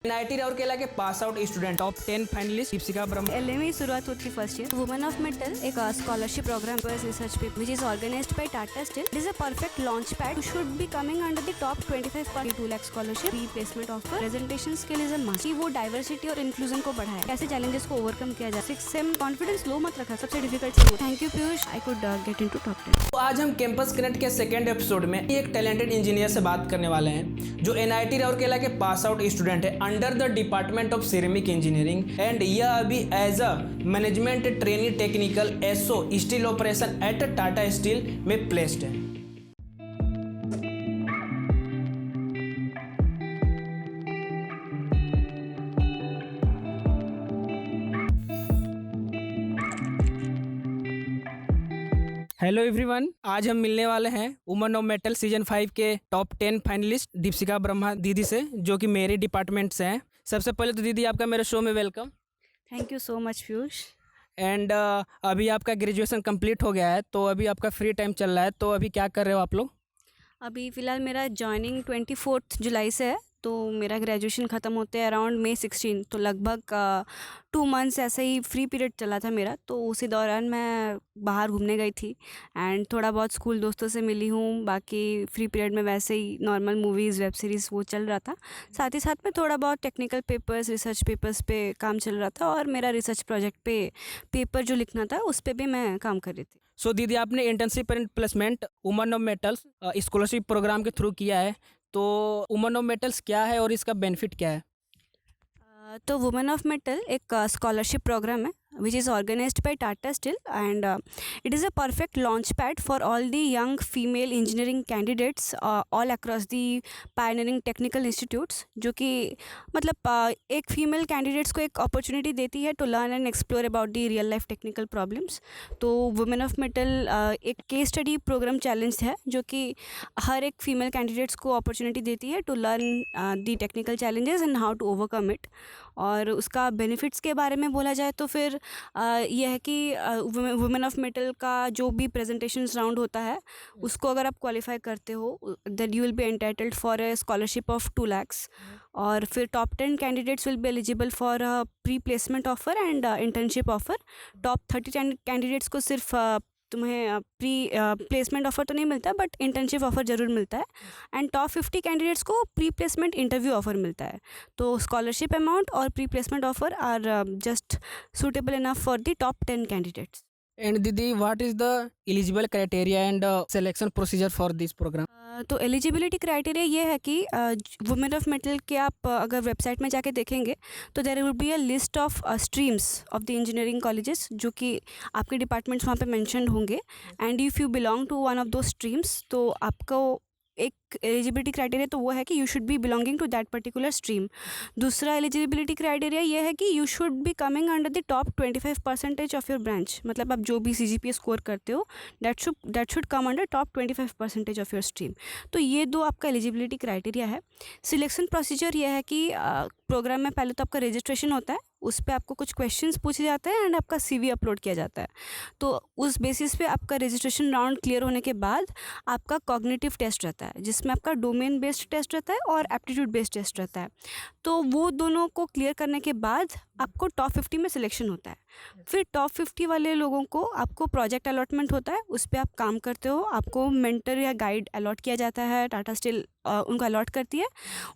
NIT Rourkela के pass out student top 10 finalist Deepika Brahma. LM में शुरुआत होती है first year. Women of metal एक scholarship programme research paper which is organised by Tata steel. It is a perfect launch pad to should be coming under the top 25 2 lakh scholarship pre placement offer. Presentation skill is a must कि वो diversity और inclusion को बढ़ाए, कैसे challenges को overcome किया जाए। 6 same confidence low मत रखा, सबसे डिफिकल्ट चीज। Thank you Piyush, I could get into top 10। तो आज हम कैंपस कनेक्ट के सेकेंड एपिसोड में एक टैलेंटेड इंजीनियर से बात करने वाले हैं जो एनआईटी राउरकेला के पास आउट स्टूडेंट है under the department of ceramic engineering and यह अभी as a management trainee technical SO steel operation at Tata steel में प्लेस्ड है। हेलो एवरीवन, आज हम मिलने वाले हैं वुमेन ऑफ मेटल सीजन 5 के टॉप 10 फाइनलिस्ट दीपिका ब्रह्मा दीदी से, जो कि मेरे डिपार्टमेंट से हैं। सबसे पहले तो दीदी आपका मेरे शो में welcome. Thank you so much Piyush. And अभी आपका ग्रेजुएशन कंप्लीट हो गया है, तो अभी आपका फ्री टाइम चल रहा है, तो अभी क्या कर रहे हो आप लोग? अभी फ़िलहाल मेरा जॉइनिंग 24 जुलाई से है, तो मेरा ग्रेजुएशन ख़त्म होते हैं अराउंड May 16, तो लगभग 2 मंथ्स ऐसे ही फ्री पीरियड चला था मेरा। तो उसी दौरान मैं बाहर घूमने गई थी एंड थोड़ा बहुत स्कूल दोस्तों से मिली हूँ। बाकी फ्री पीरियड में वैसे ही नॉर्मल मूवीज़ वेब सीरीज़ वो चल रहा था। साथ ही साथ में थोड़ा बहुत टेक्निकल पेपर्स रिसर्च पेपर्स पे काम चल रहा था, और मेरा रिसर्च प्रोजेक्ट पे पेपर जो लिखना था उस पर भी मैं काम कर रही थी। सो दीदी, आपने internship and placement women of metals scholarship programme के थ्रू किया है, तो वुमेन ऑफ मेटल्स क्या है और इसका बेनिफिट क्या है? तो वुमेन ऑफ मेटल एक स्कॉलरशिप प्रोग्राम है which is organized by Tata Steel, and it is a perfect launch pad for all the young female engineering candidates all across the pioneering technical institutes, जो कि मतलब एक female candidates को एक opportunity देती है to learn and explore about the real life technical problems. तो women of metal एक केस स्टडी प्रोग्राम चैलेंज है जो कि हर एक फीमेल कैंडिडेट्स को अपॉर्चुनिटी देती है to learn the technical challenges and how to overcome it. और उसका बेनिफिट्स के बारे में बोला जाए तो फिर यह है कि वुमेन ऑफ मेटल का जो भी प्रेजेंटेशंस राउंड होता है उसको अगर आप क्वालिफाई करते हो that you will be entitled for a scholarship of 2 lakhs। और फिर top 10 candidates will be eligible for pre placement offer and internship offer. Top 30 candidates को सिर्फ तुम्हें प्री प्लेसमेंट ऑफर तो नहीं मिलता, बट इंटर्नशिप ऑफर ज़रूर मिलता है। एंड टॉप 50 कैंडिडेट्स को प्री प्लेसमेंट इंटरव्यू ऑफर मिलता है। तो स्कॉलरशिप अमाउंट और pre placement offer are just suitable enough for the top 10 candidates. And दीदी, what is the eligible criteria and selection procedure for this programme? तो eligibility criteria ये है कि women of metal के आप अगर वेबसाइट में जाके देखेंगे तो there will be a list of streams of the engineering colleges, जो कि आपके डिपार्टमेंट्स वहाँ पे मेंशन्ड होंगे। And if you belong to one of those streams तो आपको एक एलिजिबिलिटी क्राइटेरिया तो वो है कि you should be belonging to that particular stream. दूसरा एलिजिबिलिटी क्राइटेरिया ये है कि you should be coming under the top 25% of your branch. मतलब आप जो भी CGPA स्कोर करते हो that should come under top 25% of your stream. तो ये दो आपका एलिजिबिलिटी क्राइटेरिया है। सिलेक्शन प्रोसीजर ये है कि प्रोग्राम में पहले तो आपका रजिस्ट्रेशन होता है, उस पर आपको कुछ क्वेश्चंस पूछे जाते हैं एंड आपका CV अपलोड किया जाता है। तो उस बेसिस पे आपका रजिस्ट्रेशन राउंड क्लियर होने के बाद आपका कॉग्निटिव टेस्ट रहता है, जिसमें आपका डोमेन बेस्ड टेस्ट रहता है और एप्टीट्यूड बेस्ड टेस्ट रहता है। तो वो दोनों को क्लियर करने के बाद आपको टॉप 50 में सिलेक्शन होता है। फिर टॉप 50 वाले लोगों को आपको प्रोजेक्ट अलॉटमेंट होता है, उस पर आप काम करते हो, आपको मेंटर या गाइड अलॉट किया जाता है, टाटा स्टील उनको अलॉट करती है।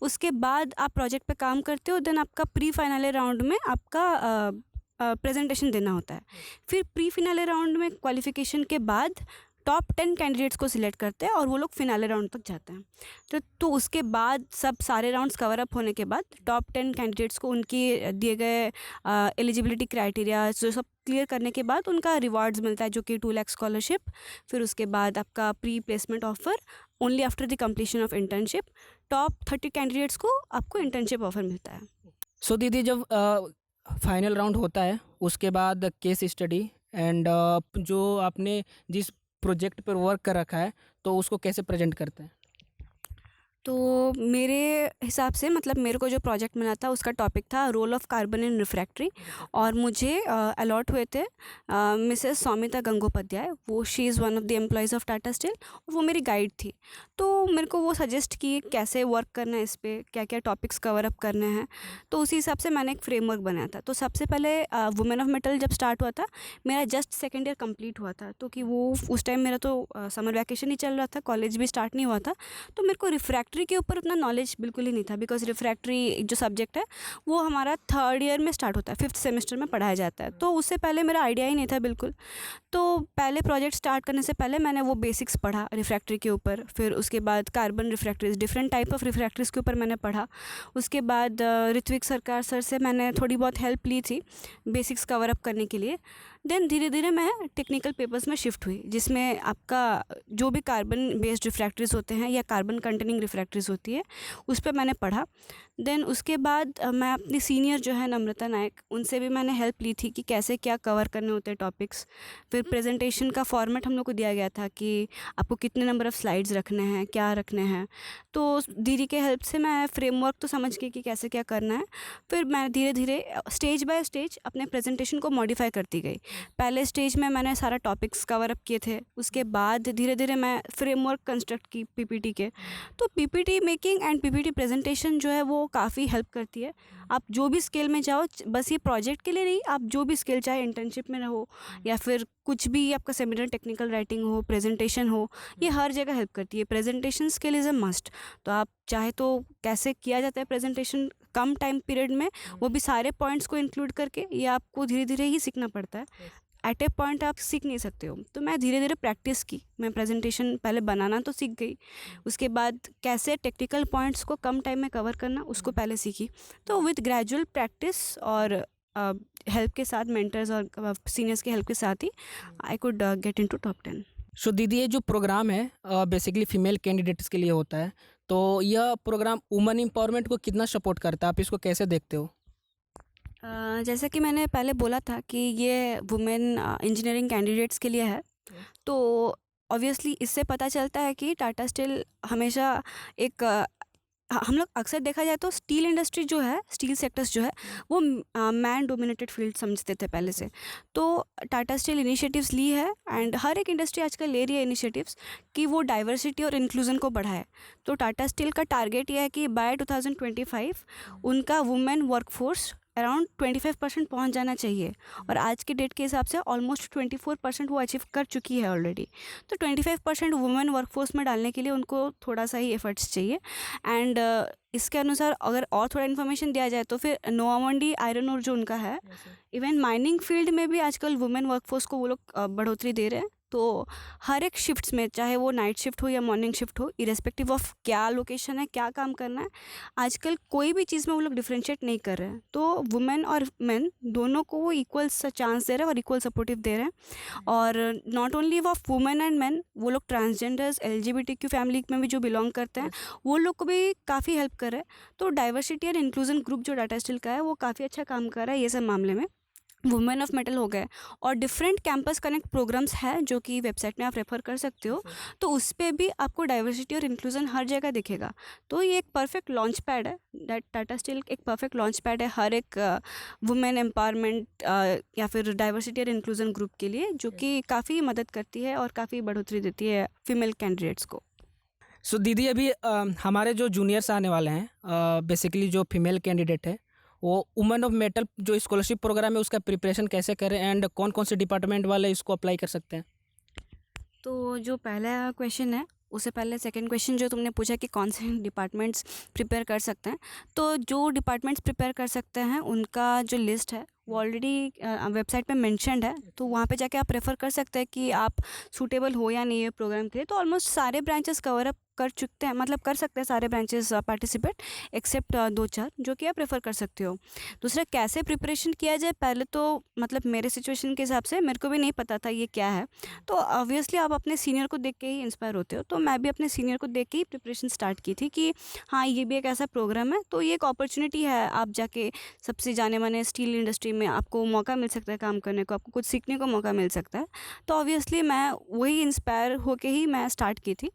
उसके बाद आप प्रोजेक्ट पे काम करते हो, देन आपका प्री फाइनल राउंड में आपका प्रेजेंटेशन देना होता है। फिर प्री फिनाले राउंड में क्वालिफिकेशन के बाद टॉप 10 कैंडिडेट्स को सिलेक्ट करते हैं और वो लोग फिनाले राउंड तक जाते हैं। तो उसके बाद सब सारे राउंड्स कवर अप होने के बाद टॉप 10 कैंडिडेट्स को उनकी दिए गए एलिजिबिलिटी क्राइटेरिया जो सब क्लियर करने के बाद उनका रिवार्ड्स मिलता है, जो कि 2 लाख स्कॉलरशिप। फिर उसके बाद आपका pre placement offer only after the completion of internship. Top 30 candidates को आपको इंटर्नशिप ऑफर मिलता है। सो दीदी, जब फाइनल राउंड होता है उसके बाद केस स्टडी एंड जो आपने जिस प्रोजेक्ट पर वर्क कर रखा है तो उसको कैसे प्रेजेंट करते हैं? तो मेरे हिसाब से मतलब मेरे को जो प्रोजेक्ट मिला था उसका टॉपिक था role of carbon in refractory, और मुझे अलॉट हुए थे मिसेस सौमिता गंगोपाध्याय। वो she is one of the employees of Tata steel, और वो मेरी गाइड थी। तो मेरे को वो सजेस्ट की कैसे वर्क करना है, इस पे क्या क्या टॉपिक्स कवर अप करने हैं। तो उसी हिसाब से मैंने एक फ्रेमवर्क बनाया था। तो सबसे पहले वुमेन ऑफ मेटल जब स्टार्ट हुआ था, मेरा जस्ट सेकेंड ईयर कंप्लीट हुआ था, तो कि वो उस टाइम मेरा तो समर वैकेशन ही चल रहा था, कॉलेज भी स्टार्ट नहीं हुआ था। तो मेरे को रिफ्रैक्ट्री के ऊपर उतना नॉलेज बिल्कुल ही नहीं था, बिकॉज रिफ्रैक्ट्री जो सब्जेक्ट है वो हमारा थर्ड ईयर में स्टार्ट होता है, फिफ्थ सेमेस्टर में पढ़ाया जाता है। तो उससे पहले मेरा आइडिया ही नहीं था बिल्कुल। तो पहले प्रोजेक्ट स्टार्ट करने से पहले मैंने वो बेसिक्स पढ़ा रिफ्रैक्ट्री के ऊपर, फिर उसके बाद carbon refractories, different type of refractories के ऊपर मैंने पढ़ा। उसके बाद ऋत्विक सरकार सर से मैंने थोड़ी बहुत हेल्प ली थी बेसिक्स कवर अप करने के लिए। देन धीरे धीरे मैं टेक्निकल पेपर्स में शिफ्ट हुई, जिसमें आपका जो भी कार्बन बेस्ड रिफ्रैक्ट्रीज होते हैं या कार्बन कंटेनिंग रिफ्रैक्ट्रीज होती है, उस पर मैंने पढ़ा। देन उसके बाद मैं अपनी सीनियर जो है नम्रता नायक, उनसे भी मैंने हेल्प ली थी कि कैसे क्या कवर करने होते हैं टॉपिक्स। फिर प्रेजेंटेशन का फॉर्मेट हम लोग को दिया गया था कि आपको कितने नंबर ऑफ़ स्लाइड्स रखने हैं, क्या रखने हैं। तो दीदी के हेल्प से मैं फ्रेमवर्क तो समझ गई कि कैसे क्या करना है। फिर मैं धीरे धीरे स्टेज बाय स्टेज अपने प्रेजेंटेशन को मॉडिफाई करती गई। पहले स्टेज में मैंने सारा टॉपिक्स कवर अप किए थे, उसके बाद धीरे धीरे मैं फ्रेमवर्क कंस्ट्रक्ट की पीपीटी के। तो PPT making and PPT presentation जो है वो काफ़ी हेल्प करती है। आप जो भी स्केल में जाओ, बस ये प्रोजेक्ट के लिए नहीं, आप जो भी स्केल, चाहे इंटर्नशिप में रहो या फिर कुछ भी आपका सेमिनार, टेक्निकल राइटिंग हो, प्रेजेंटेशन हो, ये हर जगह हेल्प करती है। Presentation skill is a must. तो आप चाहे तो कैसे किया जाता है प्रेजेंटेशन कम टाइम पीरियड में, वो भी सारे पॉइंट्स को इंक्लूड करके, ये आपको धीरे धीरे ही सीखना पड़ता है। एट ए पॉइंट आप सीख नहीं सकते हो। तो मैं धीरे धीरे प्रैक्टिस की, मैं प्रेजेंटेशन पहले बनाना तो सीख गई, उसके बाद कैसे टेक्निकल पॉइंट्स को कम टाइम में कवर करना उसको पहले सीखी। तो विद ग्रेजुअल प्रैक्टिस और हेल्प के साथ, मेंटर्स और सीनियर्स की हेल्प के साथ ही I could get into top 10। So दीदी, ये जो प्रोग्राम है बेसिकली फीमेल कैंडिडेट्स के लिए होता है, तो यह प्रोग्राम वुमेन एम्पावरमेंट को कितना सपोर्ट करता है, आप इसको कैसे देखते हो? जैसा कि मैंने पहले बोला था कि ये वुमेन इंजीनियरिंग कैंडिडेट्स के लिए है, तो ऑब्वियसली इससे पता चलता है कि टाटा स्टील हमेशा एक हम लोग अक्सर देखा जाए तो स्टील इंडस्ट्री जो है, स्टील सेक्टर्स जो है, वो मैन डोमिनेटेड फील्ड समझते थे पहले से। तो टाटा स्टील इनिशिएटिव्स ली है, एंड हर एक इंडस्ट्री आजकल ले रही है इनिशिएटिव्स कि वो डाइवर्सिटी और इंक्लूजन को बढ़ाए। तो टाटा स्टील का टारगेट ये है कि बाय 2025 उनका वुमेन वर्कफोर्स अराउंड 25% पहुँच जाना चाहिए, और आज के डेट के हिसाब से ऑलमोस्ट 24% वो अचीव कर चुकी है ऑलरेडी। तो 25% वुमेन वर्कफोर्स में डालने के लिए उनको थोड़ा सा ही एफर्ट्स चाहिए। एंड इसके अनुसार अगर और थोड़ा इन्फॉर्मेशन दिया जाए तो फिर नोवामंडी आयरन ओर जो उनका है, इवन माइनिंग फील्ड में भी आजकल वुमेन वर्कफोर्स को वो लोग बढ़ोतरी दे रहे हैं। तो हर एक शिफ्ट्स में, चाहे वो नाइट शिफ्ट हो या मॉर्निंग शिफ्ट हो, इरेस्पेक्टिव ऑफ क्या लोकेशन है, क्या काम करना है, आजकल कोई भी चीज़ में वो लोग डिफ्रेंशिएट नहीं कर रहे हैं। तो वुमेन और मेन दोनों को वो इक्वल चांस दे रहे हैं और इक्वल सपोर्टिव दे रहे हैं। और not only of women and main, वो लोग ट्रांसजेंडर्स, LGBTQ फैमिली में भी जो बिलोंग करते हैं, वो लोग को भी काफ़ी हेल्प कर रहे हैं। तो डाइवर्सिटी और इंक्लूजन ग्रुप जो टाटा स्टील का है, वो काफ़ी अच्छा काम कर रहा है ये सब मामले में। वुमेन ऑफ मेटल हो गए, और डिफरेंट कैंपस कनेक्ट प्रोग्राम्स हैं जो कि वेबसाइट में आप रेफर कर सकते हो। तो उस पर भी आपको डाइवर्सिटी और इंक्लूजन हर जगह दिखेगा। तो ये एक परफेक्ट लॉन्च पैड है, दैट टाटा स्टील एक परफेक्ट लॉन्च पैड है हर एक वुमेन एम्पावरमेंट या फिर डाइवर्सिटी और इंक्लूजन ग्रुप के लिए, जो कि काफ़ी मदद करती है और काफ़ी बढ़ोतरी देती है फीमेल कैंडिडेट्स को। सो दीदी, अभी हमारे जो जूनियर्स आने वाले हैं, बेसिकली जो फीमेल कैंडिडेट है, वो वुमेन ऑफ मेटल जो स्कॉलरशिप प्रोग्राम है उसका प्रिपरेशन कैसे करें, एंड कौन कौन से डिपार्टमेंट वाले इसको अप्लाई कर सकते हैं? तो जो पहला क्वेश्चन है, उससे पहले सेकंड क्वेश्चन जो तुमने पूछा कि कौन से डिपार्टमेंट्स प्रिपेयर कर सकते हैं, तो जो डिपार्टमेंट्स प्रिपेयर कर सकते हैं उनका जो लिस्ट है वो ऑलरेडी वेबसाइट पे मेंशन्ड है। तो वहाँ पे जाके आप रेफ़र कर सकते हैं कि आप सूटेबल हो या नहीं है प्रोग्राम के लिए। तो ऑलमोस्ट सारे ब्रांचेस कवर अप कर चुकते हैं, मतलब कर सकते हैं सारे ब्रांचेस पार्टिसिपेट, एक्सेप्ट 2-4 जो कि आप रेफ़र कर सकते हो। दूसरा, कैसे प्रिपरेशन किया जाए, पहले तो मतलब मेरे सिचुएशन के हिसाब से मेरे को भी नहीं पता था ये क्या है। तो ऑब्वियसली आप अपने सीनियर को देख के ही इंस्पायर होते हो। तो मैं भी अपने सीनियर को देख के ही प्रिपरेशन स्टार्ट की थी कि हाँ, ये भी एक ऐसा प्रोग्राम है, तो ये एक अपॉर्चुनिटी है, आप जाके सबसे जाने माने स्टील इंडस्ट्री में आपको मौका मिल सकता है काम करने को, आपको कुछ सीखने को मौका मिल सकता है। तो ऑब्वियसली मैं वही इंस्पायर होके ही मैं स्टार्ट की थी।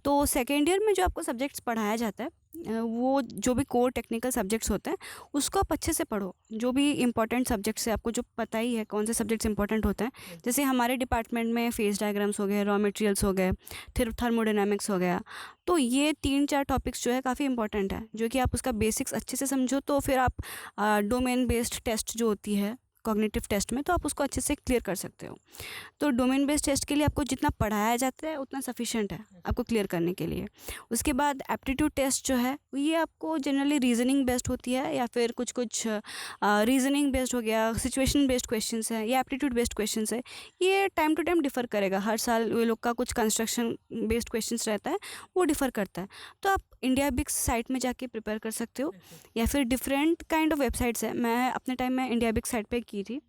तो सेकेंड ईयर में जो आपको सब्जेक्ट्स पढ़ाया जाता है वो जो भी कोर टेक्निकल सब्जेक्ट्स होते हैं उसको आप अच्छे से पढ़ो। जो भी इंपॉर्टेंट सब्जेक्ट्स है आपको जो पता ही है कौन से सब्जेक्ट्स इंपॉर्टेंट होते हैं। जैसे हमारे डिपार्टमेंट में फेस डायग्राम्स हो गए, रॉ मटेरियल्स हो गए, फिर थर्मोडायनामिक्स हो गया। तो ये 3-4 टॉपिक्स जो है काफ़ी इंपॉर्टेंट है, जो कि आप उसका बेसिक्स अच्छे से समझो तो फिर आप डोमेन बेस्ड टेस्ट जो होती है कॉग्निटिव टेस्ट में, तो आप उसको अच्छे से क्लियर कर सकते हो। तो डोमेन बेस्ड टेस्ट के लिए आपको जितना पढ़ाया जाता है उतना सफिशिएंट है आपको क्लियर करने के लिए। उसके बाद एप्टीट्यूड टेस्ट जो है ये आपको जनरली रीजनिंग बेस्ड होती है, या फिर कुछ कुछ रीजनिंग बेस्ड हो गया, सिचुएशन बेस्ड क्वेश्चंस है या एप्टीट्यूड बेस्ड क्वेश्चंस है। ये टाइम टू टाइम डिफ़र करेगा, हर साल ये लोग का कुछ कंस्ट्रक्शन बेस्ड क्वेश्चंस रहता है, वो डिफ़र करता है। तो आप इंडिया बिक्स साइट में जाके प्रिपेयर कर सकते हो, या फिर डिफरेंट काइंड ऑफ वेबसाइट्स है। मैं अपने टाइम में इंडिया बिक्स साइट पे की थी।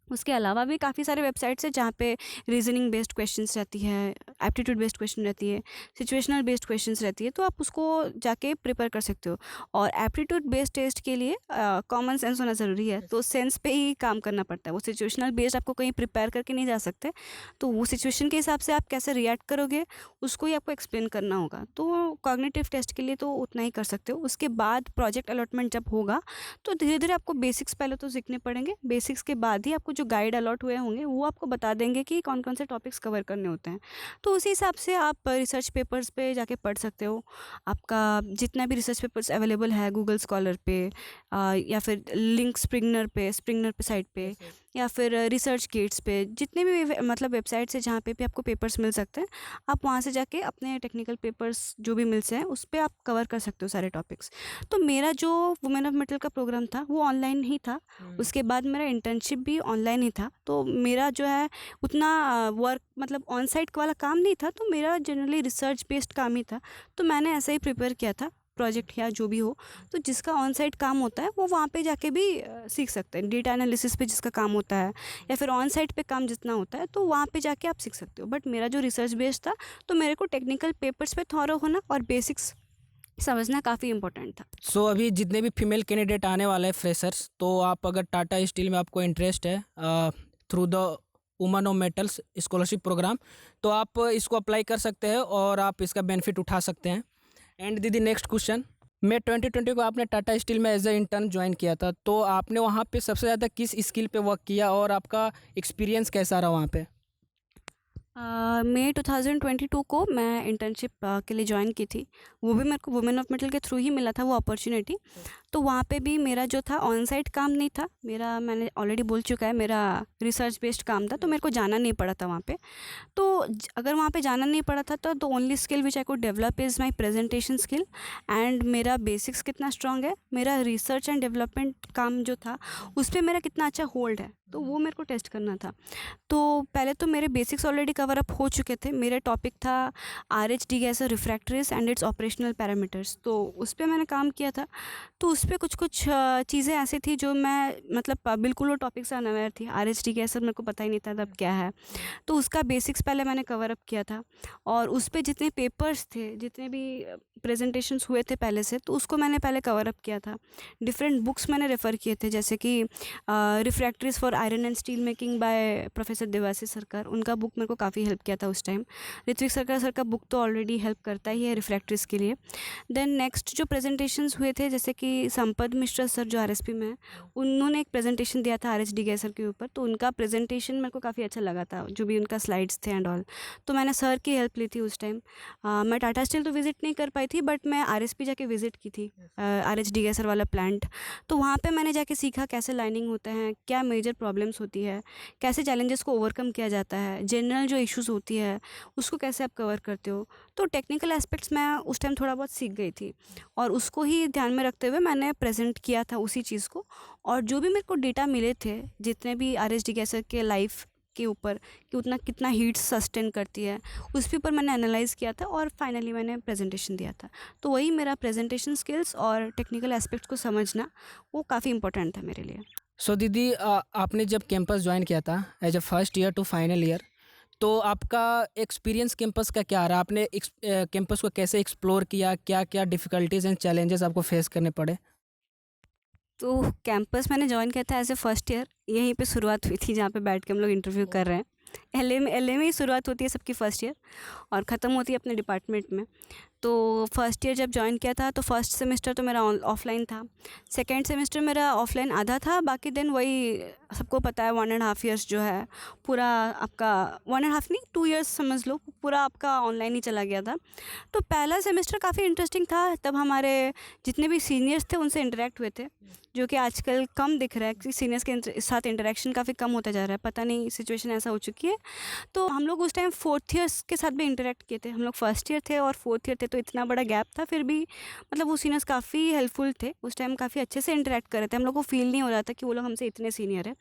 उसके अलावा भी काफ़ी सारे वेबसाइट्स हैं जहाँ पे रीजनिंग बेस्ड क्वेश्चंस रहती है, एप्टीट्यूड बेस्ड क्वेश्चन रहती है, सिचुएशनल बेस्ड क्वेश्चंस रहती है, तो आप उसको जाके प्रिपेयर कर सकते हो। और एप्टीट्यूड बेस्ड टेस्ट के लिए कॉमन सेंस होना ज़रूरी है, तो सेंस पे ही काम करना पड़ता है। वो सिचुएशनल बेस्ड आपको कहीं प्रिपेयर करके नहीं जा सकते, तो वो सिचुएशन के हिसाब से आप कैसे रिएक्ट करोगे उसको ही आपको एक्सप्लेन करना होगा। तो कॉग्निटिव टेस्ट के लिए तो उतना ही कर सकते हो। उसके बाद प्रोजेक्ट अलॉटमेंट जब होगा तो धीरे धीरे आपको बेसिक्स पहले तो सीखने पड़ेंगे। बेसिक्स के बाद ही आपको जो गाइड अलॉट हुए होंगे वो आपको बता देंगे कि कौन कौन से टॉपिक्स कवर करने होते हैं। तो उसी हिसाब से आप रिसर्च पेपर्स पे जाके पढ़ सकते हो। आपका जितना भी रिसर्च पेपर्स अवेलेबल है गूगल स्कॉलर पे या फिर लिंक स्प्रिंगनर पे साइट पे, या फिर रिसर्च गेट्स पे, जितने भी मतलब वेबसाइट्स है जहाँ पे भी आपको पेपर्स मिल सकते हैं, आप वहाँ से जाके अपने टेक्निकल पेपर्स जो भी मिलते हैं उस पर आप कवर कर सकते हो सारे टॉपिक्स। तो मेरा जो वुमेन ऑफ मेटल का प्रोग्राम था वो ऑनलाइन ही था। उसके बाद मेरा इंटर्नशिप भी ऑनलाइन ही था। तो मेरा जो है उतना वर्क मतलब ऑन साइट वाला काम नहीं था, तो मेरा जनरली रिसर्च बेस्ड काम ही था। तो मैंने ऐसा ही प्रिपेयर किया था प्रोजेक्ट या जो भी हो। तो जिसका ऑन साइट काम होता है वो वहाँ पे जाके भी सीख सकते हैं। डेटा एनालिसिस पे जिसका काम होता है या फिर ऑन साइट पे काम जितना होता है तो वहाँ पे जाके आप सीख सकते हो। बट मेरा जो रिसर्च बेस्ड था तो मेरे को टेक्निकल पेपर्स पे थॉरो होना और बेसिक्स समझना काफ़ी इंपॉर्टेंट था। सो अभी जितने भी फीमेल कैंडिडेट आने वाले हैं फ्रेशर्स, तो आप अगर टाटा स्टील में आपको इंटरेस्ट है through the women of metals scholarship programme, तो आप इसको अप्लाई कर सकते हैं और आप इसका बेनिफिट उठा सकते हैं। एंड दीदी नेक्स्ट क्वेश्चन, मैं 2020 को आपने टाटा स्टील में एज ए इंटर्न ज्वाइन किया था, तो आपने वहाँ पे सबसे ज़्यादा किस स्किल पे वर्क किया और आपका एक्सपीरियंस कैसा रहा वहाँ पे? मई 2022 को मैं इंटर्नशिप के लिए ज्वाइन की थी। वो भी मेरे को वुमेन ऑफ मेटल के थ्रू ही मिला था वो अपॉर्चुनिटी। तो वहाँ पे भी मेरा जो था ऑन साइट काम नहीं था, मेरा मैंने ऑलरेडी बोल चुका है मेरा रिसर्च बेस्ड काम था, तो मेरे को जाना नहीं पड़ा था वहाँ पे। तो अगर वहाँ पे जाना नहीं पड़ा था तो the only skill which I could develop is my presentation skill. And मेरा बेसिक्स कितना स्ट्रांग है, मेरा रिसर्च एंड डेवलपमेंट काम जो था उस पर मेरा कितना अच्छा होल्ड है, तो वो मेरे को टेस्ट करना था। तो पहले तो मेरे बेसिक्स ऑलरेडी कवर अप हो चुके थे। मेरा टॉपिक था RH degasser refractories and its operational parameters, तो उस पर मैंने काम किया था। तो उस पर कुछ कुछ चीज़ें ऐसी थी जो मैं मतलब बिल्कुल वो टॉपिक से अनअवेयर थी। RH डीगैसर मेरे को पता ही नहीं था तब क्या है, तो उसका बेसिक्स पहले मैंने कवर अप किया था। और उस पर जितने पेपर्स थे, जितने भी प्रेजेंटेशंस हुए थे पहले से, तो उसको मैंने पहले कवर अप किया था। डिफरेंट बुक्स मैंने रेफ़र किए थे, जैसे कि refractories for iron and steel making by professor Debashish Sarkar, उनका बुक मेरे को काफ़ी हेल्प किया था उस टाइम। ऋत्विक सरकार सर का बुक तो ऑलरेडी हेल्प करता ही है रिफ्रैक्टरीज के लिए। देन नेक्स्ट जो प्रेजेंटेशंस हुए थे, जैसे कि संपद मिश्रा सर जो RSP में है, उन्होंने एक प्रेजेंटेशन दिया था RH डीगैसर के ऊपर, तो उनका प्रेजेंटेशन मेरे को काफ़ी अच्छा लगा था, जो भी उनका स्लाइड्स थे एंड ऑल। तो मैंने सर की हेल्प ली थी उस टाइम। मैं टाटा स्टील तो विज़िट नहीं कर पाई थी, बट मैं RSP जाके विज़िट की थी, RH डीगैसर वाला प्लांट। तो वहाँ पे मैंने जाके सीखा कैसे लाइनिंग होता है, क्या मेजर प्रॉब्लम्स होती है, कैसे चैलेंजेस को ओवरकम किया जाता है, जनरल जो इश्यूज़ होती है उसको कैसे आप कवर करते हो। तो टेक्निकल एस्पेक्ट्स मैं उस टाइम थोड़ा बहुत सीख गई थी, और उसको ही ध्यान में रखते हुए मैंने प्रेजेंट किया था उसी चीज़ को। और जो भी मेरे को डेटा मिले थे, जितने भी RH डीगैसर के लाइफ के ऊपर कि उतना कितना हीट सस्टेन करती है, उस पे ऊपर मैंने एनालाइज़ किया था और फाइनली मैंने प्रेजेंटेशन दिया था। तो वही मेरा प्रेजेंटेशन स्किल्स और टेक्निकल एस्पेक्ट्स को समझना वो काफ़ी इंपॉर्टेंट था मेरे लिए। सो दीदी आपने जब कैंपस ज्वाइन किया था as a first year to final year, तो आपका एक्सपीरियंस कैंपस का क्या रहा? आपने कैंपस को कैसे एक्सप्लोर किया? क्या क्या डिफ़िकल्टीज़ एंड चैलेंजेस आपको फेस करने पड़े? तो कैंपस मैंने जॉइन किया था एज ए फर्स्ट ईयर, यहीं पे शुरुआत हुई थी जहाँ पे बैठ के हम लोग इंटरव्यू कर रहे हैं। एलए में ही शुरुआत होती है सबकी फर्स्ट ईयर और ख़त्म होती है अपने डिपार्टमेंट में। तो फर्स्ट ईयर जब ज्वाइन किया था तो फर्स्ट सेमेस्टर तो मेरा ऑफलाइन था, सेकेंड सेमेस्टर मेरा ऑफलाइन आधा था, बाकी दिन वही सबको पता है 1.5 ईयर्स जो है पूरा आपका 1.5 नहीं 2 ईयर्स समझ लो, पूरा आपका ऑनलाइन ही चला गया था। तो पहला सेमेस्टर काफ़ी इंटरेस्टिंग था, तब हमारे जितने भी सीनियर्स थे उनसे इंटरेक्ट हुए थे, जो कि आजकल कम दिख रहा है कि सीनियर्स के साथ इंटरेक्शन काफ़ी कम होता जा रहा है, पता नहीं सिचुएशन ऐसा हो चुकी है। तो हम लोग उस टाइम फोर्थ ईयर्स के साथ भी इंटरेक्ट किए थे, हम लोग फर्स्ट ईयर थे और फोर्थ ईयर थे, तो इतना बड़ा गैप था, फिर भी मतलब वो सीनियर्स काफ़ी हेल्पफुल थे उस टाइम, काफ़ी अच्छे से इंटरेक्ट कर रहे थे, हम लोग को फील नहीं हो रहा था कि वो लोग हमसे इतने सीनियर है।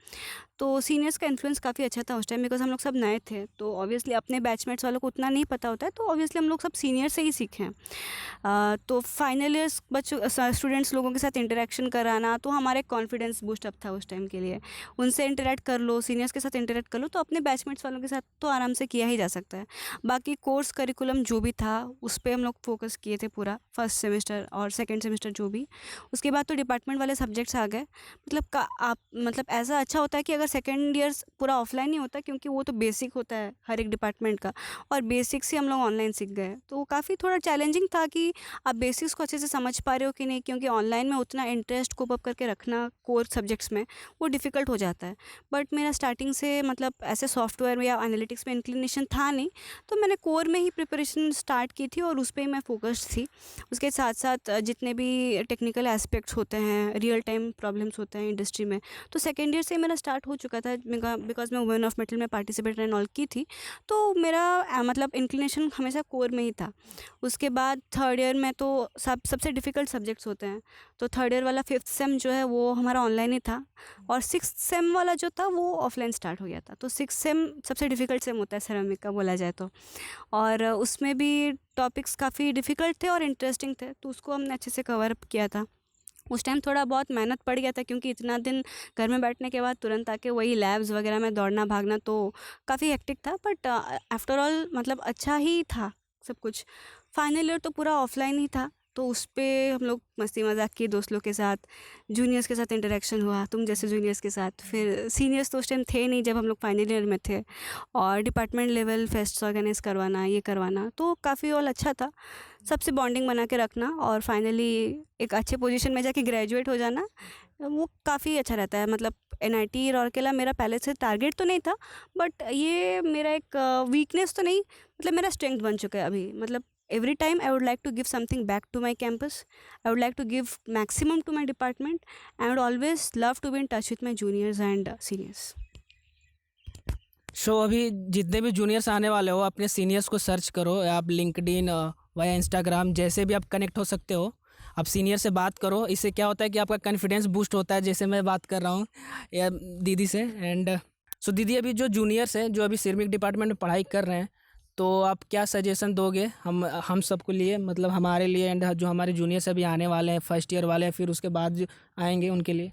तो सीनियर्स का इन्फ्लुएंस काफ़ी अच्छा था उस टाइम, बिकॉज हम लोग सब नए थे, तो ऑब्वियसली अपने बैचमेट्स वालों को उतना नहीं पता होता है, तो ऑब्वियसली हम लोग सब सीनियर से ही सीखे हैं। तो फाइनल ईयर्स बच्चों स्टूडेंट्स लोगों के साथ इंटरेक्शन कराना तो हमारे कॉन्फिडेंस बूस्ट अप था उस टाइम के लिए। उनसे इंटरेक्ट कर लो, सीनियर्स के साथ इंटरेक्ट कर लो, तो अपने बैचमेट्स वालों के साथ तो आराम से किया ही जा सकता है। बाकी कोर्स करिकुलम जो भी था उस पर हम लोग फोकस किए थे पूरा फर्स्ट सेमेस्टर और सेकेंड सेमेस्टर जो भी। उसके बाद तो डिपार्टमेंट वाले सब्जेक्ट्स आ गए, मतलब का आप मतलब ऐसा अच्छा होता है कि अगर सेकेंड ईयर्स पूरा ऑफलाइन ही होता, क्योंकि वो तो बेसिक होता है हर एक डिपार्टमेंट का, और बेसिक से हम लोग ऑनलाइन सीख गए, तो काफ़ी थोड़ा चैलेंजिंग था कि आप बेसिक्स को अच्छे से समझ पा रहे हो कि नहीं, क्योंकि ऑनलाइन में उतना इंटरेस्ट कोप अप करके रखना कोर सब्जेक्ट्स में वो डिफ़िकल्ट हो जाता है। बट मेरा स्टार्टिंग से मतलब ऐसे सॉफ्टवेयर या एनालिटिक्स में इंक्लिनेशन था नहीं, तो मैंने कोर में ही प्रिपरेशन स्टार्ट की थी और उस पर ही मैं फोकस्ड थी। उसके साथ साथ जितने भी टेक्निकल एस्पेक्ट्स होते हैं, रियल टाइम प्रॉब्लम्स होते हैं इंडस्ट्री में, तो सेकेंड ईयर से मेरा स्टार्ट हो चुका था, बिकॉज मैं वुमेन ऑफ मेटल में पार्टिसिपेट एंड ऑल की थी, तो मेरा मतलब इंक्लिनेशन हमेशा कोर में ही था। उसके बाद थर्ड ईयर में तो सबसे डिफ़िकल्ट सब्जेक्ट्स होते हैं, तो थर्ड ईयर वाला फिफ्थ सेम जो है वो हमारा ऑनलाइन ही था, और सिक्स्थ सेम वाला जो था वो ऑफलाइन स्टार्ट हो गया था। तो सिक्स्थ सेम सबसे डिफ़िकल्ट सेम होता है सेरामिक का बोला जाए तो, और उसमें भी टॉपिक्स काफ़ी डिफ़िकल्ट थे और इंटरेस्टिंग थे, तो उसको हमने अच्छे से कवर अप किया था। उस टाइम थोड़ा बहुत मेहनत पड़ गया था, क्योंकि इतना दिन घर में बैठने के बाद तुरंत आके वही लैब्स वगैरह में दौड़ना भागना तो काफ़ी हेक्टिक था, बट आफ्टर ऑल मतलब अच्छा ही था सब कुछ। फाइनल ईयर तो पूरा ऑफलाइन ही था, तो उस पर हम लोग मस्ती मजाक किए दोस्त लोग के साथ, जूनियर्स के साथ इंटरेक्शन हुआ, तुम जैसे जूनियर्स के साथ। फिर सीनियर्स तो उस टाइम थे नहीं जब हम लोग फाइनल ईयर में थे, और डिपार्टमेंट लेवल फेस्ट ऑर्गेनाइज करवाना, ये करवाना, तो काफ़ी और अच्छा था, सबसे बॉन्डिंग बना के रखना, और फाइनली एक अच्छे पोजीशन में जाके ग्रेजुएट हो जाना, वो काफ़ी अच्छा रहता है। मतलब एनआईटी राउरकेला मेरा पहले से टारगेट तो नहीं था, बट ये मेरा एक वीकनेस तो नहीं, मतलब मेरा स्ट्रेंथ बन चुका है अभी। मतलब every time I would like to give something back to my campus, I would like to give maximum to my department, and I would always love to be in touch with my juniors and seniors. सो अभी जितने भी juniors आने वाले हो अपने seniors को search करो, आप लिंक्डइन वाया इंस्टाग्राम जैसे भी आप कनेक्ट हो सकते हो, आप सीनियर से बात करो। इससे क्या होता है कि आपका कॉन्फिडेंस बूस्ट होता है, जैसे मैं बात कर रहा हूँ या दीदी से। एंड सो दीदी, अभी जो जूनियर्स हैं जो अभी सिरमिक डिपार्टमेंट में पढ़ाई कर रहे हैं, तो आप क्या सजेशन दोगे हम सबको लिए, मतलब हमारे लिए, एंड जो हमारे जूनियर्स अभी आने वाले हैं फर्स्ट ईयर वाले हैं, फिर उसके बाद जो आएंगे उनके लिए?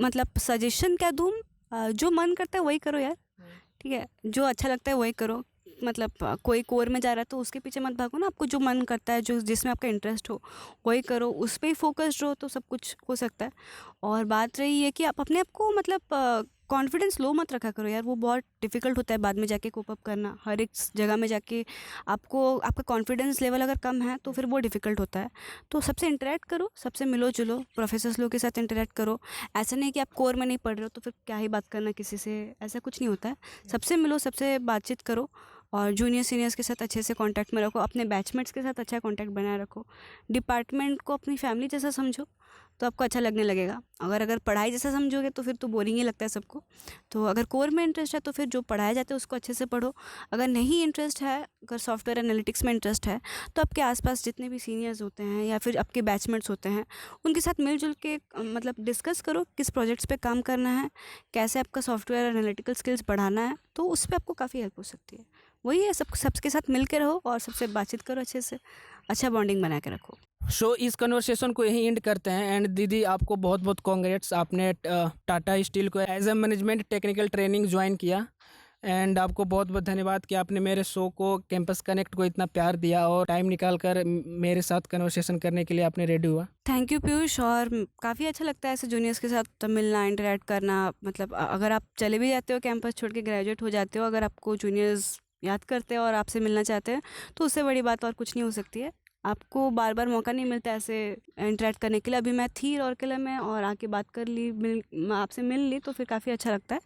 मतलब सजेशन क्या दूँ, जो मन करता है वही करो यार, ठीक है, जो अच्छा लगता है वही करो। मतलब कोई कोर में जा रहा है तो उसके पीछे मत भागो ना, आपको जो मन करता है, जो जिसमें आपका इंटरेस्ट हो वही करो, उस पर ही फोकस्ड रहो तो सब कुछ हो सकता है। और बात रही है कि आप अपने आप को मतलब कॉन्फिडेंस लो मत रखा करो यार, वो बहुत डिफ़िकल्ट होता है बाद में जाके कोप अप करना, हर एक जगह में जाके आपको आपका कॉन्फिडेंस लेवल अगर कम है तो फिर वो डिफ़िकल्ट होता है। तो सबसे इंटरेक्ट करो, सबसे मिलो जुलो, प्रोफेसर्स लोग के साथ इंटरेक्ट करो। ऐसा नहीं कि आप कोर में नहीं पढ़ रहे हो तो फिर क्या ही बात करना किसी से, ऐसा कुछ नहीं होता है। सबसे मिलो, सबसे बातचीत करो, और जूनियर सीनियर्स के साथ अच्छे से कांटेक्ट में रखो, अपने बैचमेट्स के साथ अच्छा कांटेक्ट बनाए रखो, डिपार्टमेंट को अपनी फैमिली जैसा समझो तो आपको अच्छा लगने लगेगा। अगर पढ़ाई जैसा समझोगे तो फिर तो बोरिंग ही लगता है सबको। तो अगर कोर में इंटरेस्ट है तो फिर जो पढ़ाया जाता है उसको अच्छे से पढ़ो। अगर नहीं इंटरेस्ट है, अगर सॉफ्टवेयर एनालिटिक्स में इंटरेस्ट है, तो आपके आसपास जितने भी सीनियर्स होते हैं या फिर आपके बैचमेट्स होते हैं उनके साथ मिलजुल के मतलब डिस्कस करो किस प्रोजेक्ट्स पे काम करना है, कैसे आपका सॉफ्टवेयर एनालिटिकल स्किल्स बढ़ाना है, तो उस पर आपको काफ़ी हेल्प हो सकती है। वही है, सबके साथ मिल के रहो और सबसे बातचीत करो अच्छे से, अच्छा बॉन्डिंग बना के रखो। सो इस कन्वर्सेशन को यहीं एंड करते हैं। एंड दीदी, आपको बहुत बहुत कॉन्ग्रेट्स, आपने टाटा स्टील को as a management technical training join किया। एंड आपको बहुत बहुत धन्यवाद कि आपने मेरे शो को कैंपस कनेक्ट को इतना प्यार दिया और टाइम निकाल कर मेरे साथ कन्वर्सेशन करने के लिए आपने रेडी हुआ। Thank you Piyush. और काफ़ी अच्छा लगता है ऐसे जूनियर्स के साथ मिलना, इंटरेक्ट करना। मतलब अगर आप चले भी जाते हो कैंपस छोड़ के, ग्रेजुएट हो जाते हो, अगर आपको जूनियर्स याद करते हैं और आपसे मिलना चाहते हैं तो उससे बड़ी बात और कुछ नहीं हो सकती है। आपको बार बार मौका नहीं मिलता ऐसे इंटरेक्ट करने के लिए। अभी मैं थी राउरकेला में और आके बात कर ली, आपसे मिल ली, तो फिर काफ़ी अच्छा लगता है।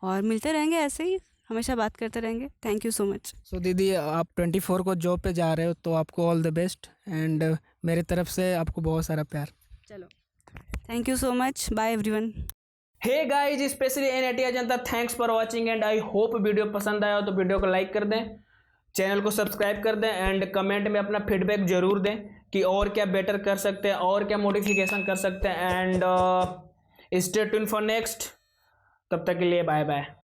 और मिलते रहेंगे ऐसे ही, हमेशा बात करते रहेंगे। Thank you so much. So दीदी, आप 24 को जॉब पे जा रहे हो तो आपको ऑल द बेस्ट एंड मेरी तरफ से आपको बहुत सारा प्यार। चलो, thank you so much. Bye everyone. Hey guys, specially NITI जनता, thanks for watching and I hope video पसंद आया हो तो वीडियो को लाइक कर दें, चैनल को सब्सक्राइब कर दें एंड कमेंट में अपना फीडबैक जरूर दें कि और क्या बेटर कर सकते हैं और क्या मॉडिफिकेशन कर सकते हैं। And stay tune for next. तब तक के लिए बाय बाय।